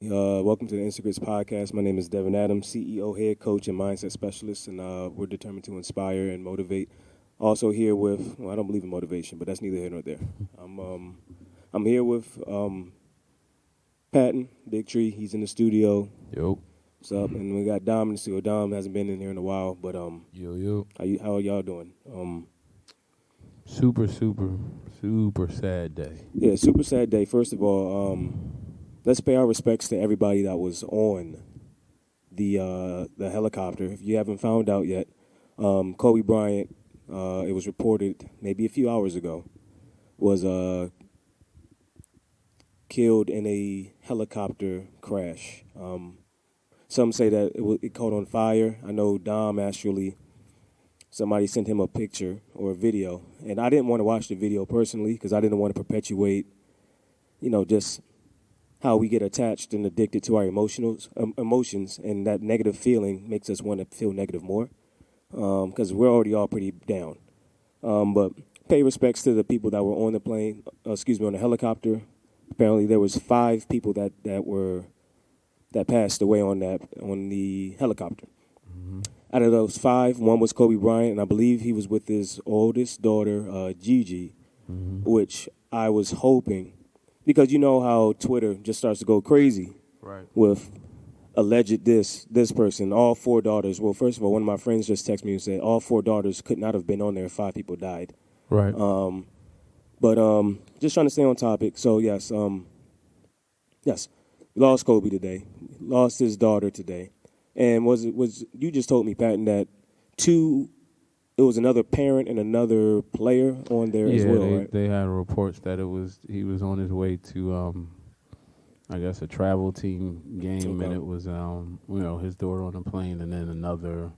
Welcome to the Instagrits podcast. My name is Devin Adams, CEO, head coach, and mindset specialist, and we're determined to inspire and motivate. Also here with, well, I don't believe in motivation, but that's neither here nor there. I'm here with Patton, Big Tree. He's in the studio. Yo. What's up? And we got Dom in the studio. Dom hasn't been in here in a while, but Yo. how are y'all doing? Super sad day. Yeah, super sad day. First of all, let's pay our respects to everybody that was on the helicopter. If you haven't found out yet, Kobe Bryant, it was reported maybe a few hours ago, was killed in a helicopter crash. Some say that it caught on fire. I know Dom actually, somebody sent him a picture or a video, and I didn't want to watch the video personally because I didn't want to perpetuate, just how we get attached and addicted to our emotions, and that negative feeling makes us want to feel negative more because we're already all pretty down. But pay respects to the people that were on the plane, on the helicopter. Apparently there was 5 people that passed away on the helicopter. Mm-hmm. Out of those 5, one was Kobe Bryant, and I believe he was with his oldest daughter, Gigi, which I was hoping, because you know how Twitter just starts to go crazy with alleged this person, all 4 daughters. Well, first of all, one of my friends just texted me and said all 4 daughters could not have been on there if 5 people died. Right. But just trying to stay on topic. So yes, we lost Kobe today. Lost his daughter today. And was you just told me, Patton, that it was another parent and another player on there as well, right? They had reports that he was on his way to I guess a travel team game, and it was his daughter on the plane, and then another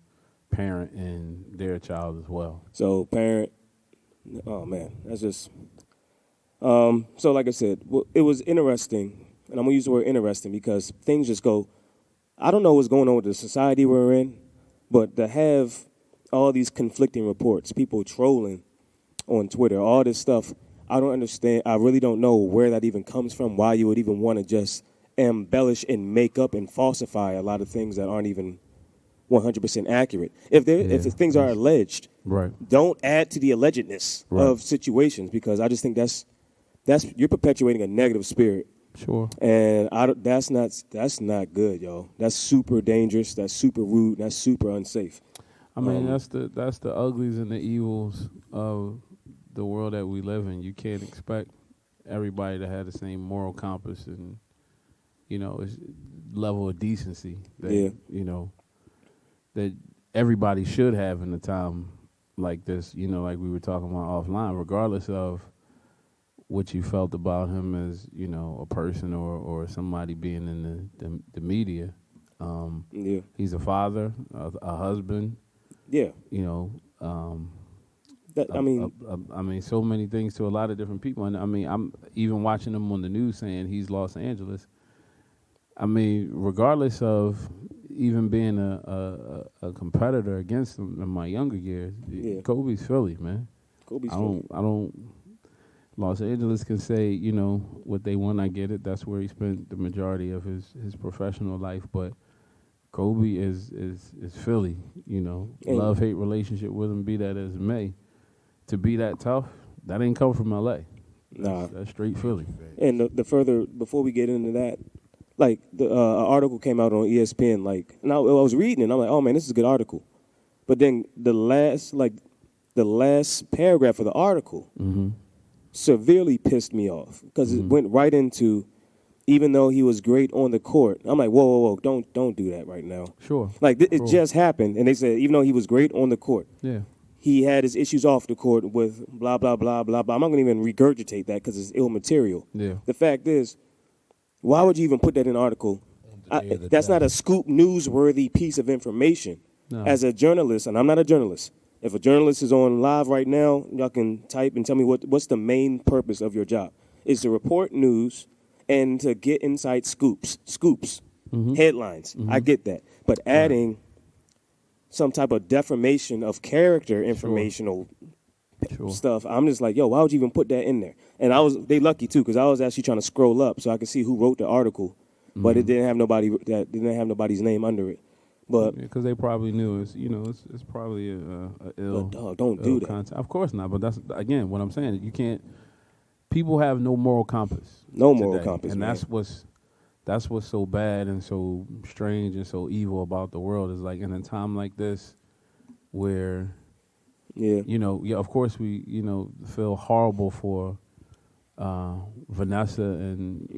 parent and their child as well. So parent, oh man, that's just so like I said, it was interesting, and I'm gonna use the word interesting because things just go. I don't know what's going on with the society we're in, but to have all these conflicting reports, people trolling on Twitter, all this stuff, I don't understand. I really don't know where that even comes from, why you would even want to just embellish and make up and falsify a lot of things that aren't even 100% accurate. If the things are alleged, right, don't add to the allegedness of situations, because I just think that's you're perpetuating a negative spirit. Sure. And that's not good, yo. That's super dangerous. That's super rude. That's super unsafe. I mean, that's the uglies and the evils of the world that we live in. You can't expect everybody to have the same moral compass and level of decency that that everybody should have in a time like this. Like we were talking about offline, regardless of what you felt about him as, a person or somebody being in the media. He's a father, a husband. Yeah. So many things to a lot of different people. And I mean, I'm even watching him on the news saying he's Los Angeles. I mean, regardless of even being a competitor against him in my younger years, Kobe's Philly, man. I don't. Los Angeles can say, what they want. I get it. That's where he spent the majority of his professional life. But Kobe is Philly, love-hate relationship with him, be that as it may. To be that tough, that ain't come from L.A. That's straight Philly. And the further, before we get into that, like the article came out on ESPN, and I was reading it, and I'm like, oh man, this is a good article. But then the last paragraph of the article severely pissed me off because it went right into, even though he was great on the court. I'm like, whoa, don't do that right now. Sure. It just happened, and they said even though he was great on the court, he had his issues off the court with blah blah blah blah blah. I'm not going to even regurgitate that because it's ill material. Yeah. The fact is, why would you even put that in an article? That's not a scoop, newsworthy piece of information. No. As a journalist, and I'm not a journalist. If a journalist is on live right now, y'all can type and tell me what's the main purpose of your job. Is to report news and to get inside scoops, headlines. I get that. But adding some type of defamation of character informational stuff, I'm just like, yo, why would you even put that in there? And they lucky too, because I was actually trying to scroll up so I could see who wrote the article. but it didn't have nobody's name under it. But because they probably knew it's probably a ill. Dog, don't do that. Content. Of course not. But that's again what I'm saying. You can't. People have no moral compass. No moral today, compass, and man. that's what's so bad and so strange and so evil about the world is like in a time like this, where, of course we feel horrible for Vanessa and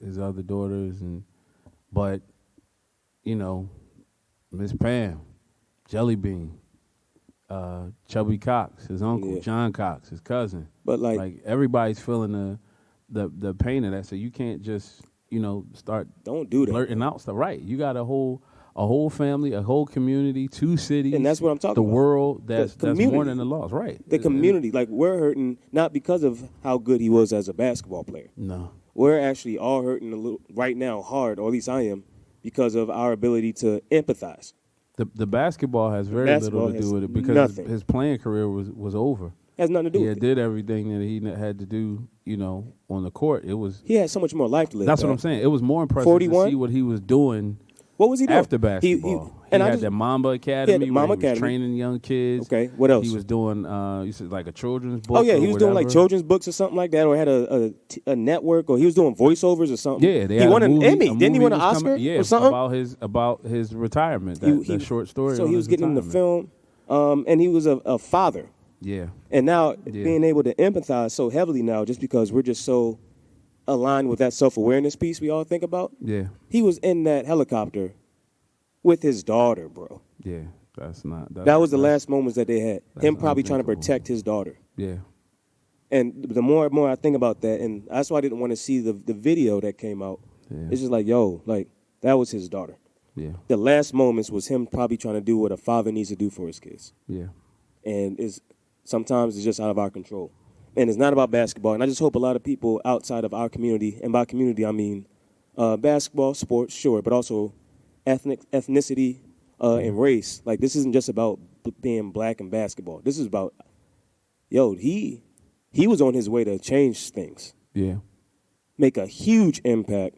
his other daughters but Miss Pam, Jelly Bean, Chubby Cox, his uncle, John Cox, his cousin. But like everybody's feeling the pain of that. So you can't just start don't do that, blurting out stuff. Right? You got a whole family, a whole community, 2 cities, and that's what I'm talking about. The world that's more than the loss. Right? The community, like we're hurting not because of how good he was as a basketball player. No, we're actually all hurting a little right now, hard, or at least I am, because of our ability to empathize. The basketball has very little to do with it because his playing career was over. Has nothing to do with it. He did everything that he had to do, on the court. He had so much more life to live. That's what I'm saying. It was more impressive 41? To see what he was doing. What was he doing after basketball? He had the Mamba Academy where he was training young kids. Okay, what else? He was doing, you said like a children's book. Oh yeah, he was doing like children's books or something like that, or had a network, or he was doing voiceovers or something. Yeah, he won an Emmy. Didn't he win an Oscar or something? About his retirement. That short story. So he was getting in the film, and he was a father. Yeah. And now being able to empathize so heavily now, just because we're just so aligned with that self-awareness piece we all think about. Yeah. He was in that helicopter with his daughter, bro. Yeah, that was the last moments that they had. Him probably trying to protect his daughter. Yeah. And the more and more I think about that, and that's why I didn't want to see the video that came out. Yeah. It's just like, that was his daughter. Yeah. The last moments was him probably trying to do what a father needs to do for his kids. Yeah. And sometimes it's just out of our control. And it's not about basketball. And I just hope a lot of people outside of our community, and by community I mean basketball, sports, sure, but also ethnicity and race. Like, this isn't just about being black and basketball. This is about, he was on his way to change things. Yeah. Make a huge impact,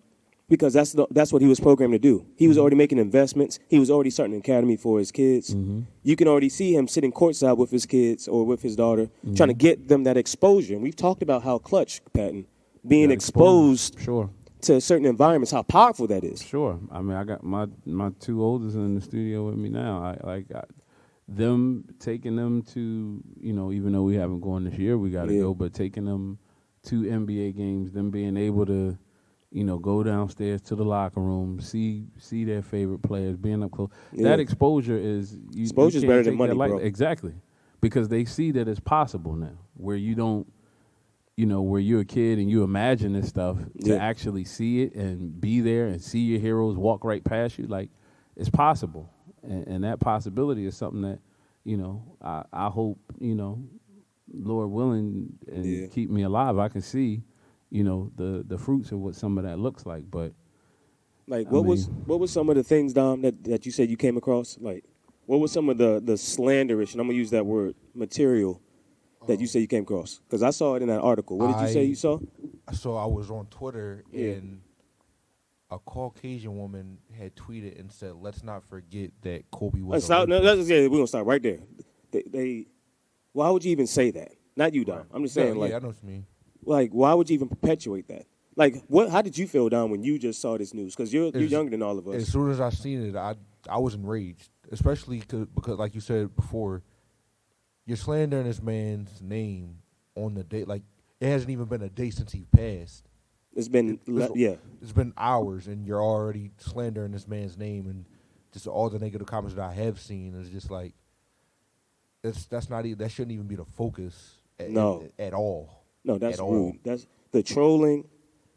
because that's what he was programmed to do. He was already making investments. He was already starting an academy for his kids. Mm-hmm. You can already see him sitting courtside with his kids or with his daughter, trying to get them that exposure. And we've talked about how clutch, Patton, being exposed sure. to certain environments, how powerful that is. Sure. I mean, I got my 2 oldest in the studio with me now. Them taking them to, even though we haven't gone this year, we got to go, but taking them to NBA games, them being able to, go downstairs to the locker room, see their favorite players, being up close. Yeah. That exposure is exposure is better than money, bro. Exactly, because they see that it's possible now, where you don't, where you're a kid and you imagine this stuff, to actually see it and be there and see your heroes walk right past you, like, it's possible, and that possibility is something that, I hope, Lord willing, and keep me alive, I can see. The fruits of what some of that looks like, but what was some of the things, Dom, that you said you came across? Like, what was some of the slanderish, and I'm gonna use that word, material that you said you came across? Because I saw it in that article. What did you say you saw? So I was on Twitter and a Caucasian woman had tweeted and said, "Let's not forget that Kobe was." We're gonna stop right there. They why would you even say that? Not you, Dom. I'm just saying, I know what you mean. Like, why would you even perpetuate that? Like, how did you feel, Don, when you just saw this news? Because you're younger than all of us. As soon as I seen it, I was enraged, especially because, like you said before, you're slandering this man's name on the day. Like, it hasn't even been a day since he passed. It's been It's been hours, and you're already slandering this man's name, and just all the negative comments that I have seen is just like, that shouldn't even be the focus at all. No, that's rude. That's the trolling,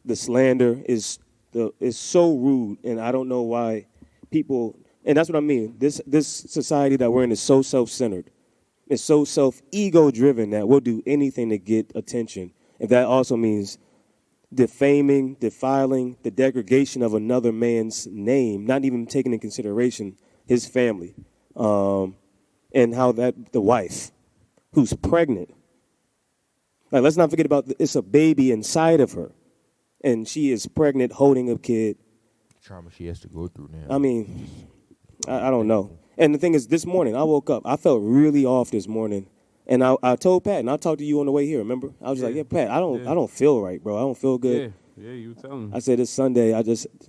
the slander is so rude, and I don't know why people. And that's what I mean. This society that we're in is so self-centered. It's so ego-driven that we'll do anything to get attention. If that also means defaming, defiling, the degradation of another man's name, not even taking into consideration his family, and how that the wife who's pregnant. Like, let's not forget about it's a baby inside of her, and she is pregnant, holding a kid, trauma she has to go through now. I mean, I don't know. And the thing is, this morning I woke up. I felt really off this morning, and I told Pat, and I talked to you on the way here. Remember? I was like, yeah, Pat, I don't feel right, bro. I don't feel good. Yeah, you were telling me. I said it's Sunday.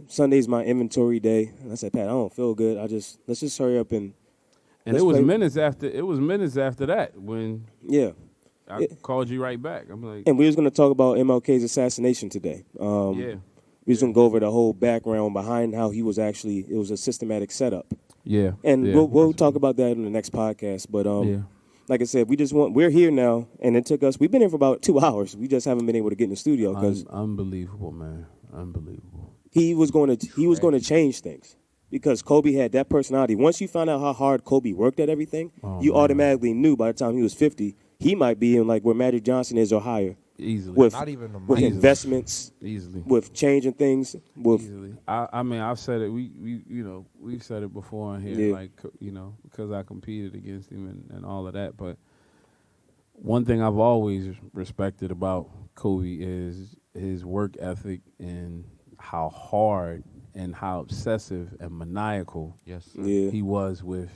Sunday's my inventory day, and I said, Pat, I don't feel good. let's just hurry up and. And it was minutes after that when I called you right back. I'm like, and we was going to talk about MLK's assassination today. We was going to go over the whole background behind how he was it was a systematic setup. Yeah. And we'll talk about that in the next podcast. But like I said, we're here now, and we've been here for about 2 hours. We just haven't been able to get in the studio because unbelievable, man, unbelievable. He was going to change things. Because Kobe had that personality. Once you found out how hard Kobe worked at everything, you automatically knew by the time he was 50, he might be in like where Magic Johnson is or higher. Easily. With, Not even with investments. Easily. With changing things. Easily. I mean, I've said it. We've said it before in here, like, because I competed against him and all of that. But one thing I've always respected about Kobe is his work ethic and how hard and how obsessive and maniacal he was with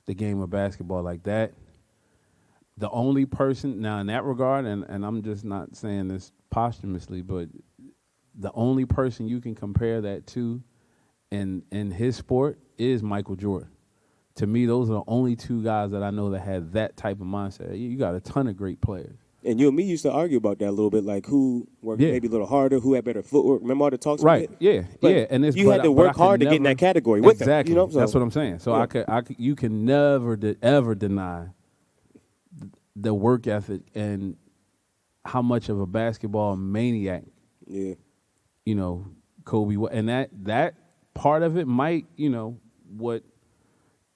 the game of basketball like that. The only person, now in that regard, and I'm just not saying this posthumously, but the only person you can compare that to in his sport is Michael Jordan. To me, those are the only two guys that I know that had that type of mindset. You got a ton of great players. And you and me used to argue about that a little bit, like who worked maybe a little harder, who had better footwork. Remember all the talks? Right? Yeah. And you had to work hard to get in that category with them. Exactly. That's what I'm saying. So you can never ever deny the work ethic and how much of a basketball maniac. Yeah. Kobe was, and that part of it might, what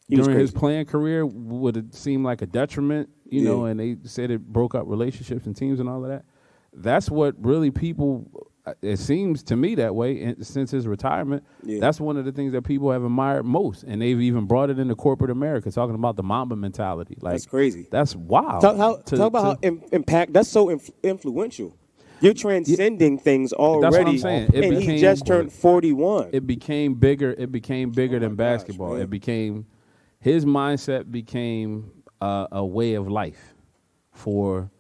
during his playing career would have seemed like a detriment. And they said it broke up relationships and teams and all of that. That's what really people, it seems to me that way, and since his retirement, that's one of the things that people have admired most. And they've even brought it into corporate America, talking about the Mamba mentality. Like, that's crazy. That's wild. Talk about how impact, that's so influential. You're transcending things already. That's what I'm saying. He just turned 41. It became bigger than basketball. His mindset became a way of life for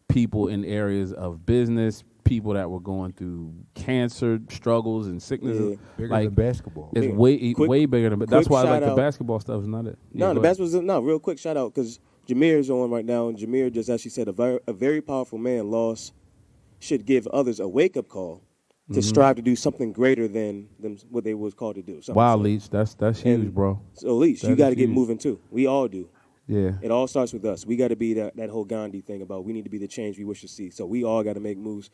people in areas of business, people that were going through cancer struggles and sicknesses. Bigger than basketball. It's way bigger than. That's why I like the basketball stuff is not it. The basketball. Real quick shout out because Jameer's on right now, and Jameer just actually said a very powerful man lost should give others a wake up call to strive to do something greater than what they was called to do. Wow, Leach, that's huge, bro. So Leach, you got to get moving too. We all do. Yeah. It all starts with us. We got to be that whole Gandhi thing about we need to be the change we wish to see. So we all got to make moves.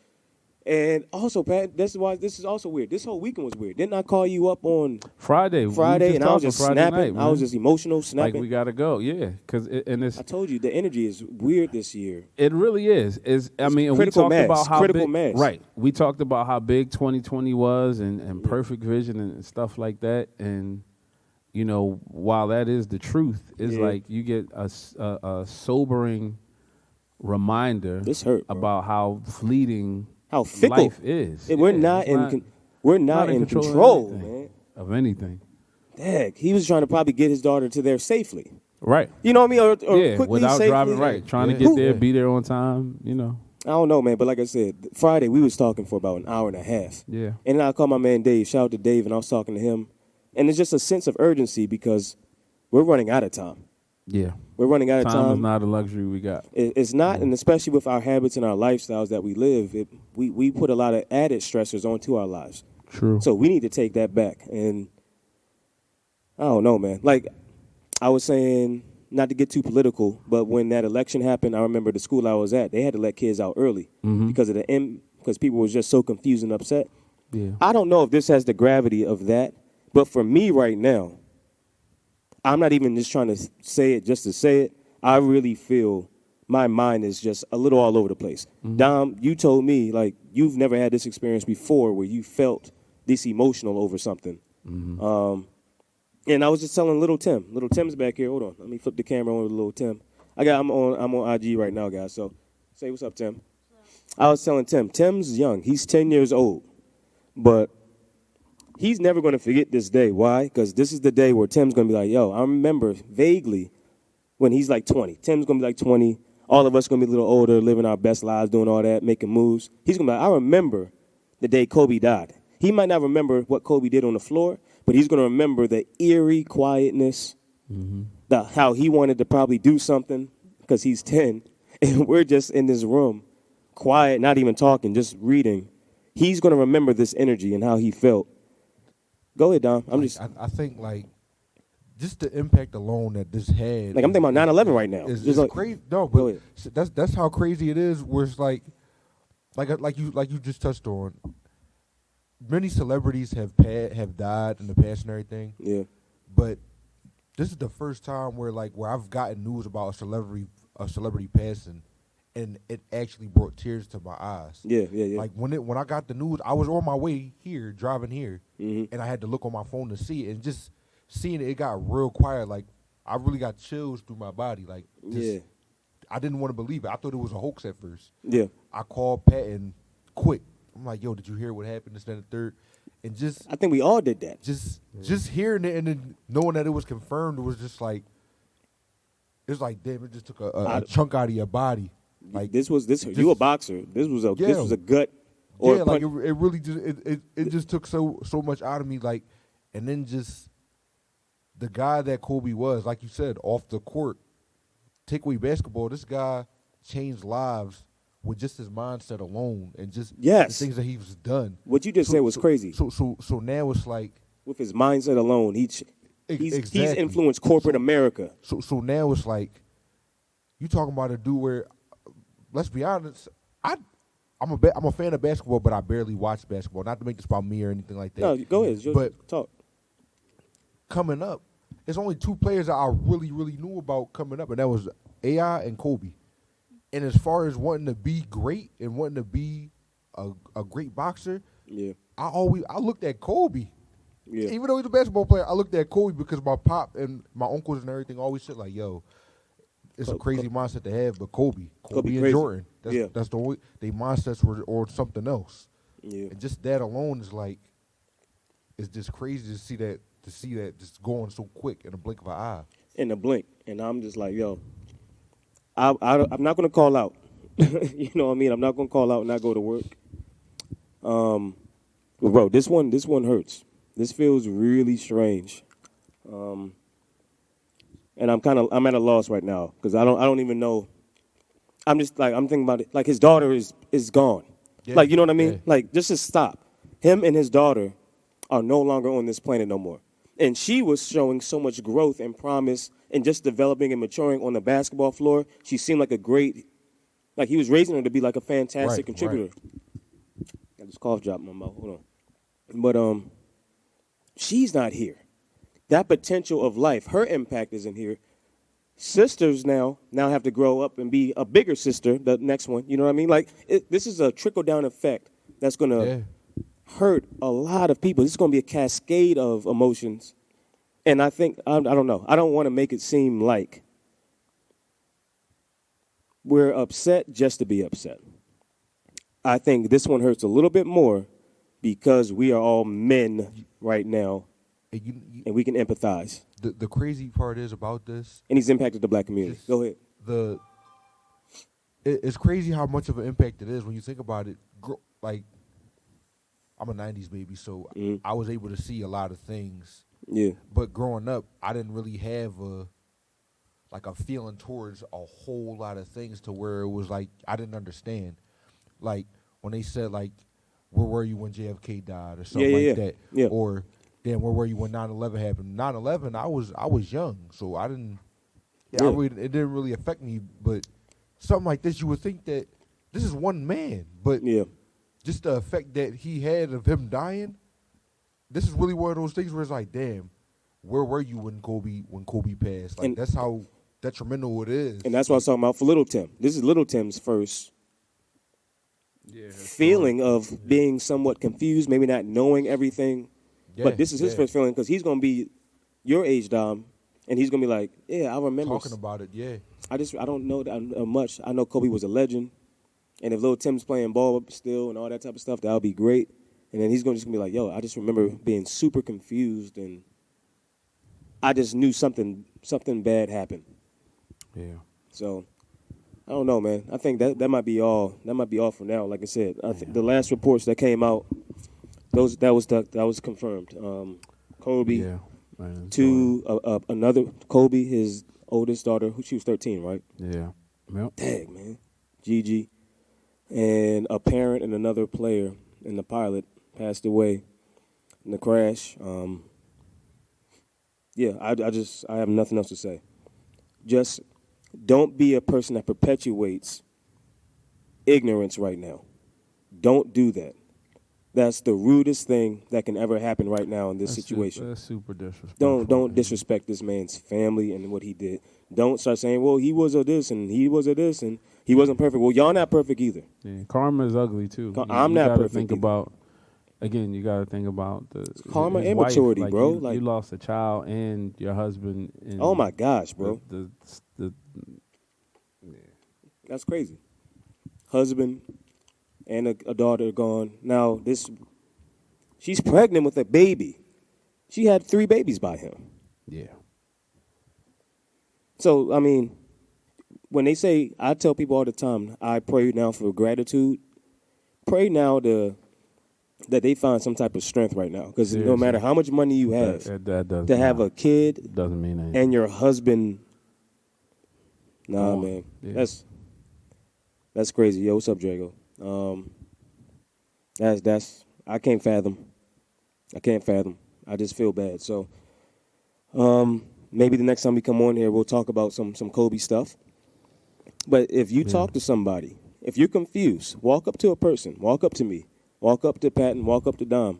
And also, Pat, this is why this is also weird. This whole weekend was weird. Didn't I call you up on Friday, and I was just snapping. Night, I was just emotional, snapping. Like we got to go, yeah. I told you the energy is weird this year. It really is. We talked about how critical big, mass. Right. We talked about how big 2020 was and perfect vision and stuff like that. And while that is the truth, it's like you get a sobering reminder about how fleeting. How fickle life is. We're not in control, man. Of anything. Dang, he was trying to probably get his daughter to there safely. Right. You know what I mean? Or quickly, without safely. Driving right. Trying to get there, be there on time, I don't know, man, but like I said, Friday we was talking for about an hour and a half. Yeah. And then I called my man Dave. Shout out to Dave, and I was talking to him. And it's just a sense of urgency because we're running out of time. Yeah. We're running out of time. Time is not a luxury we got. It's not, and especially with our habits and our lifestyles that we live, we put a lot of added stressors onto our lives. True. So we need to take that back. And I don't know, man. Like I was saying, not to get too political, but when that election happened, I remember the school I was at, they had to let kids out early because of because people were just so confused and upset. Yeah. I don't know if this has the gravity of that, but for me right now, I'm not even just trying to say it just to say it. I really feel my mind is just a little all over the place. Dom, you told me, like, you've never had this experience before where you felt this emotional over something. And I was just telling Little Tim. Little Tim's back here. Hold on. Let me flip the camera on to Little Tim. I'm on IG right now, guys. So say what's up, Tim. I was telling Tim's young. He's 10 years old. But he's never going to forget this day. Why? Because this is the day where Tim's going to be like, yo, I remember vaguely when he's like 20. Tim's going to be like 20. All of us going to be a little older, living our best lives, doing all that, making moves. He's going to be like, I remember the day Kobe died. He might not remember what Kobe did on the floor, but he's going to remember the eerie quietness, how he wanted to probably do something because he's 10, and we're just in this room, quiet, not even talking, just reading. He's going to remember this energy and how he felt. Go ahead, Dom. I think, like, just the impact alone that this had. Like, I'm thinking about 9/11 right now. It's like, crazy. No, but that's how crazy it is. Where it's like you just touched on. Many celebrities have died in the past and everything. Yeah. But this is the first time where I've gotten news about a celebrity passing, and it actually brought tears to my eyes. Yeah. Like when I got the news, I was on my way here, driving here, and I had to look on my phone to see it, and just seeing it got real quiet. Like, I really got chills through my body. Like, I didn't want to believe it. I thought it was a hoax at first. Yeah. I called Patton quick. I'm like, yo, did you hear what happened? This, that, and the third. And I think we all did that. Just hearing it and then knowing that it was confirmed, it was just like, it's like, damn, it just took a chunk out of your body. Like, you a boxer. This was a gut. Or like it really just it just took so much out of me. Like, and then just the guy that Kobe was, like you said, off the court, take away basketball. This guy changed lives with just his mindset alone, and just the things that he's done. What you just said was crazy. So now it's like, with his mindset alone, he's influenced corporate America. So now it's like, you talking about a dude where, let's be honest, I'm a fan of basketball, but I barely watch basketball. Not to make this about me or anything like that. No, go ahead. But talk. Coming up, there's only two players that I really, really knew about coming up, and that was AI and Kobe. And as far as wanting to be great and wanting to be a great boxer, I looked at Kobe. Yeah. Even though he's a basketball player, I looked at Kobe because my pop and my uncles and everything always said, like, yo, it's a crazy mindset to have, but Kobe and crazy. Jordan, that's the only, they mindsets were or something else. Yeah. And just that alone is like, it's just crazy to see that just going so quick in a blink of an eye. In a blink. And I'm just like, yo, I'm not going to call out. You know what I mean? I'm not going to call out and not go to work. Bro, this one hurts. This feels really strange. And I'm at a loss right now because I don't even know. I'm thinking about it. Like, his daughter is gone. Yeah. Like, you know what I mean? Yeah. Like, just stop. Him and his daughter are no longer on this planet no more. And she was showing so much growth and promise and just developing and maturing on the basketball floor. She seemed like he was raising her to be like a fantastic contributor. Right. Got this cough drop in my mouth. Hold on. But she's not here. That potential of life, her impact isn't here. Sisters now have to grow up and be a bigger sister, the next one. You know what I mean? Like, this is a trickle-down effect that's going to hurt a lot of people. This is going to be a cascade of emotions. And I think, I don't know, I don't want to make it seem like we're upset just to be upset. I think this one hurts a little bit more because we are all men right now, and we can empathize. The crazy part is about this, and he's impacted the black community. Go ahead. It's crazy how much of an impact it is when you think about it. Like, I'm a 90s baby, so I was able to see a lot of things. Yeah. But growing up, I didn't really have a feeling towards a whole lot of things to where it was like I didn't understand. Like, when they said, like, where were you when JFK died or something that? Yeah. Or, damn, where were you when 9/11 happened? 9/11, I was young, so I didn't. Yeah. It didn't really affect me. But something like this, you would think that this is one man, but just the effect that he had of him dying. This is really one of those things where it's like, damn, where were you when Kobe passed? Like, that's how detrimental it is. And that's what I was talking about for Little Tim. This is Little Tim's first feeling of being somewhat confused, maybe not knowing everything. Yeah, but this is his first feeling because he's going to be your age, Dom, and he's going to be like, yeah, I remember. Talking about it, yeah. I don't know that much. I know Kobe was a legend, and if Little Tim's playing ball still and all that type of stuff, that would be great. And then he's just gonna be like, yo, I just remember being super confused, and I just knew something bad happened. Yeah. So I don't know, man. I think that might be all. That might be all for now. Like I said, I think the last reports that came out, that was confirmed. Kobe, Yeah. another Kobe, his oldest daughter, who she was 13, right? Yeah. Yep. Dang, man. Gigi, and a parent and another player and the pilot passed away in the crash. I have nothing else to say. Just don't be a person that perpetuates ignorance right now. Don't do that. That's the rudest thing that can ever happen right now in this situation. That's super disrespectful. Don't disrespect this man's family and what he did. Don't start saying, well, he was a this and he was a this and he wasn't perfect. Well, y'all not perfect either. Yeah, karma is ugly too. I'm you not gotta perfect think either. about. Again, you got to think about the Karma his and wife. maturity, like bro. You lost a child and your husband. And Oh my gosh, bro. The That's crazy. Husband and a daughter gone. Now she's pregnant with a baby. She had 3 babies by him. yeah. So, I mean, when they say, I tell people all the time, I pray now for gratitude. Pray now that they find some type of strength right now. Because no matter how much money you have, that does to have a kid doesn't mean anything. and your husband, man. Yeah. That's crazy. Yo, what's up, Drago? That's I can't fathom. I just feel bad. So, maybe the next time we come on here, we'll talk about some Kobe stuff. But if you talk to somebody, if you're confused, walk up to a person, walk up to me, walk up to Patton, walk up to Dom,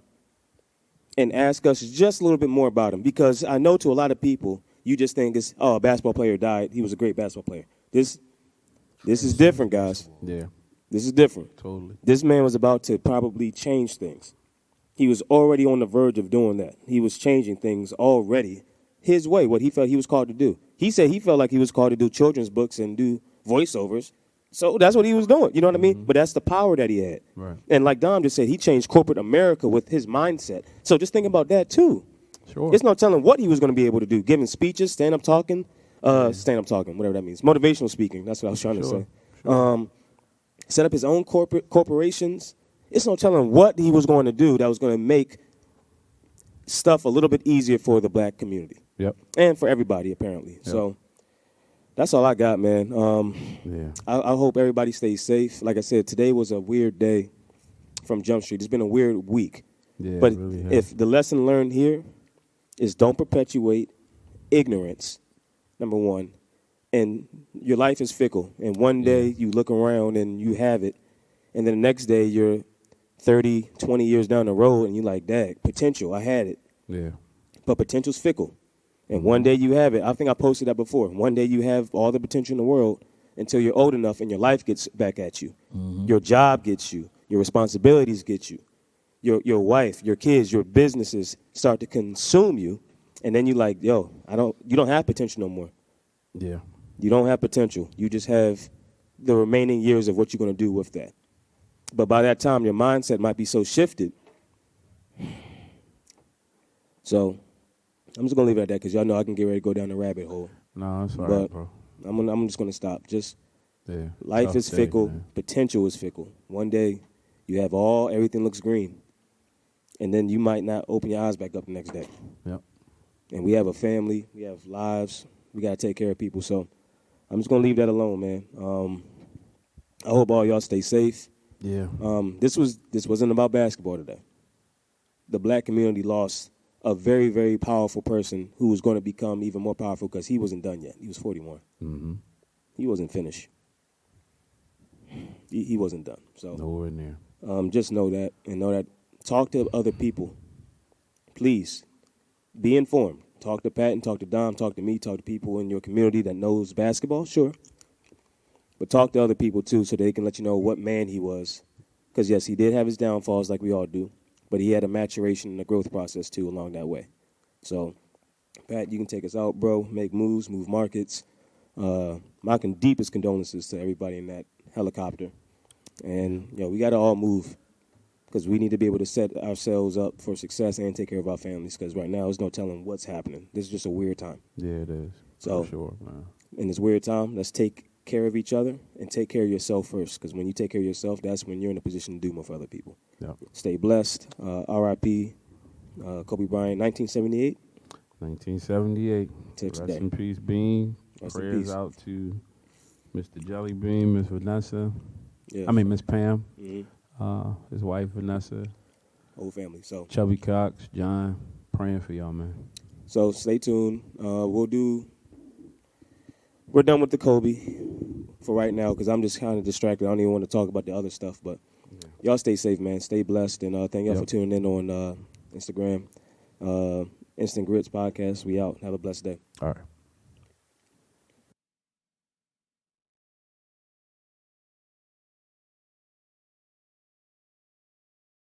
and ask us just a little bit more about him. Because I know to a lot of people, you just think it's, a basketball player died. He was a great basketball player. This is different, guys. Yeah. This is different. Totally. This man was about to probably change things. He was already on the verge of doing that. He was changing things already his way, what he felt he was called to do. He said he felt like he was called to do children's books and do voiceovers. So that's what he was doing. You know what I mean? But that's the power that he had. Right. And like Dom just said, he changed corporate America with his mindset. So just think about that, too. Sure. It's no telling what he was going to be able to do. Giving speeches, stand-up talking, whatever that means. Motivational speaking. That's what I was trying to say. Sure. Set up his own corporations. It's no telling what he was going to do that was going to make stuff a little bit easier for the black community. Yep. And for everybody, apparently. Yep. So that's all I got, man. I hope everybody stays safe. Like I said, today was a weird day from Jump Street. It's been a weird week. Yeah, but really if the lesson learned here is don't perpetuate ignorance, number one. And your life is fickle. And one day you look around and you have it. And then the next day you're 30, 20 years down the road and you're like, dang, potential, I had it. Yeah. But potential's fickle. And one day you have it. I think I posted that before. One day you have all the potential in the world until you're old enough and your life gets back at you. Mm-hmm. Your job gets you. Your responsibilities get you. Your wife, your kids, your businesses start to consume you. And then you're like, yo, you don't have potential no more. Yeah. You don't have potential. You just have the remaining years of what you're going to do with that. But by that time, your mindset might be so shifted. So I'm just going to leave it at that because y'all know I can get ready to go down the rabbit hole. No, I'm sorry, bro. I'm just going to stop. Life Tough is day, fickle. man. Potential is fickle. One day you have everything looks green. And then you might not open your eyes back up the next day. Yep. And we have a family. We have lives. We got to take care of people. So I'm just going to leave that alone, man. I hope all y'all stay safe. Yeah. This wasn't about basketball today. The black community lost a very, very powerful person who was going to become even more powerful because he wasn't done yet. He was 41. Mm-hmm. He wasn't finished. He wasn't done. So nowhere near. Just know that and know that. Talk to other people. Please be informed. Talk to Pat and talk to Dom, talk to me, talk to people in your community that knows basketball, sure. But talk to other people, too, so they can let you know what man he was. Because, yes, he did have his downfalls like we all do, but he had a maturation and a growth process, too, along that way. So, Pat, you can take us out, bro. Make moves, move markets. My deepest condolences to everybody in that helicopter. And, we got to all move. because we need to be able to set ourselves up for success and take care of our families, because right now there's no telling what's happening. This is just a weird time. Yeah, it is. So, for sure, man. In this weird time, let's take care of each other and take care of yourself first, because when you take care of yourself, that's when you're in a position to do more for other people. Yep. Stay blessed. R.I.P. Kobe Bryant, 1978. 1978. Rest in peace, Bean. Rest in Prayers peace. out to Mr. Jelly Bean, Miss Vanessa. Yeah. I mean, Miss Pam. Mm-hmm. His wife, Vanessa. Whole family. So Chubby Cox, John. Praying for y'all, man. So stay tuned. We're done with the Kobe for right now, because I'm just kind of distracted. I don't even want to talk about the other stuff, but y'all stay safe, man. Stay blessed, and thank y'all for tuning in on Instagram. Instant Grits Podcast. We out. Have a blessed day. All right.